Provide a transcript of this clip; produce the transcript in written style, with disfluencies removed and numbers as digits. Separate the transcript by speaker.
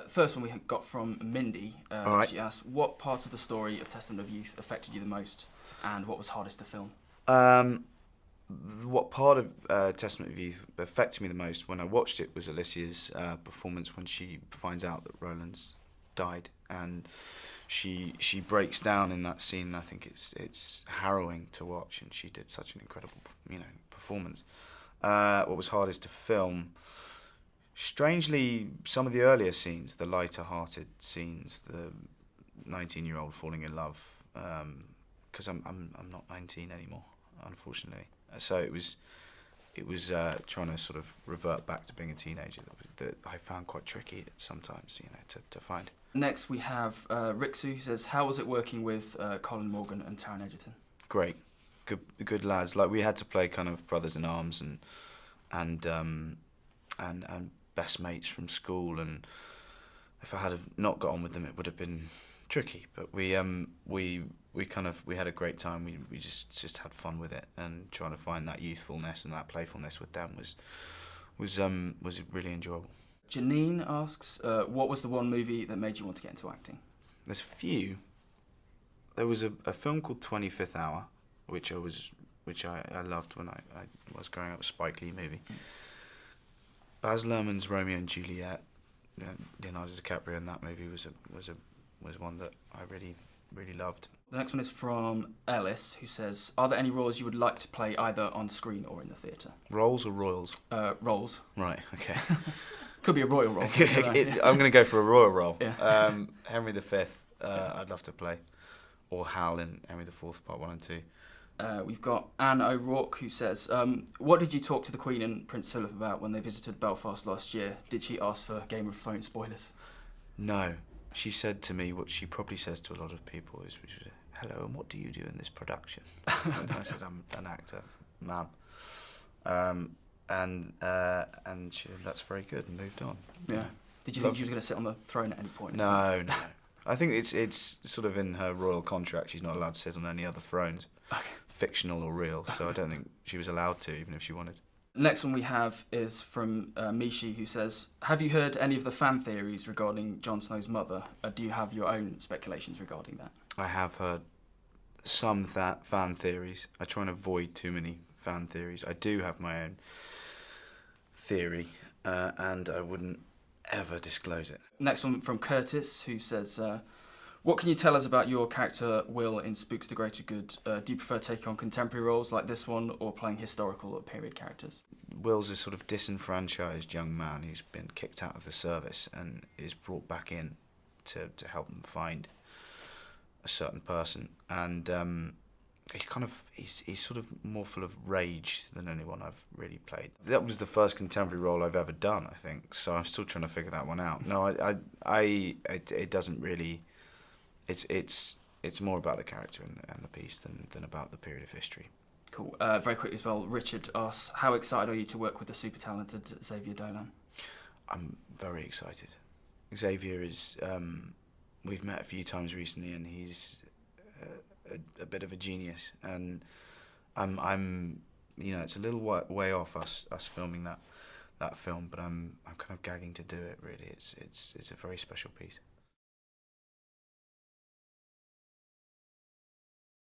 Speaker 1: First one we got from Mindy.
Speaker 2: All right.
Speaker 1: She asked, what part of the story of Testament of Youth affected you the most, and what was hardest to film?
Speaker 2: What part of Testament of Youth affected me the most when I watched it was Alicia's performance when she finds out that Roland's died, and she breaks down in that scene. And I think it's harrowing to watch, and she did such an incredible performance. What was hardest to film? Strangely, some of the earlier scenes, the lighter-hearted scenes, the 19-year-old falling in love, because I'm not 19 anymore, unfortunately. So it was trying to sort of revert back to being a teenager that I found quite tricky sometimes, to find.
Speaker 1: Next we have Rixu, who says, how was it working with Colin Morgan and Taron Egerton?
Speaker 2: Great, good lads. Like, we had to play kind of brothers in arms and best mates from school, and if I had have not got on with them, it would have been tricky. But we had a great time. We just had fun with it, and trying to find that youthfulness and that playfulness with them was really enjoyable.
Speaker 1: Janine asks, what was the one movie that made you want to get into acting?
Speaker 2: There's a few. There was a film called 25th Hour, which I loved when I was growing up, a Spike Lee movie. Baz Luhrmann's Romeo and Juliet, Leonardo DiCaprio in that movie was one that I really loved.
Speaker 1: The next one is from Ellis, who says, are there any roles you would like to play either on screen or in the theatre?
Speaker 2: Roles or royals?
Speaker 1: Roles.
Speaker 2: Right, okay.
Speaker 1: Could be a royal role.
Speaker 2: I'm going to go for a royal role.
Speaker 1: Yeah.
Speaker 2: Henry V, I'd love to play. Or Hal in Henry IV, Part 1 and 2.
Speaker 1: We've got Anne O'Rourke, who says, what did you talk to the Queen and Prince Philip about when they visited Belfast last year? Did she ask for Game of Thrones spoilers?
Speaker 2: No. She said to me what she probably says to a lot of people, which was, hello, and what do you do in this production? And I said, I'm an actor, ma'am. And she said, that's very good, and moved on.
Speaker 1: Yeah. Did you think she was going to sit on the throne at any point?
Speaker 2: No. I think it's sort of in her royal contract. She's not allowed to sit on any other thrones, fictional or real. So I don't think she was allowed to, even if she wanted.
Speaker 1: Next one we have is from Mishi, who says, have you heard any of the fan theories regarding Jon Snow's mother? Do you have your own speculations regarding that?
Speaker 2: I have heard some fan theories. I try and avoid too many fan theories. I do have my own theory, and I wouldn't ever disclose it.
Speaker 1: Next one from Curtis, who says, what can you tell us about your character Will in Spooks the Greater Good? Do you prefer taking on contemporary roles like this one, or playing historical or period characters?
Speaker 2: Will's a sort of disenfranchised young man who's been kicked out of the service and is brought back in to help them find a certain person. And he's sort of more full of rage than anyone I've really played. That was the first contemporary role I've ever done, I think. So I'm still trying to figure that one out. No, it doesn't really. It's more about the character and the piece than about the period of history.
Speaker 1: Cool. Very quickly as well, Richard asks, how excited are you to work with the super talented Xavier Dolan?
Speaker 2: I'm very excited. Xavier is. We've met a few times recently, and he's a bit of a genius. And I'm it's a little way off us filming that film, but I'm kind of gagging to do it. Really, it's a very special piece.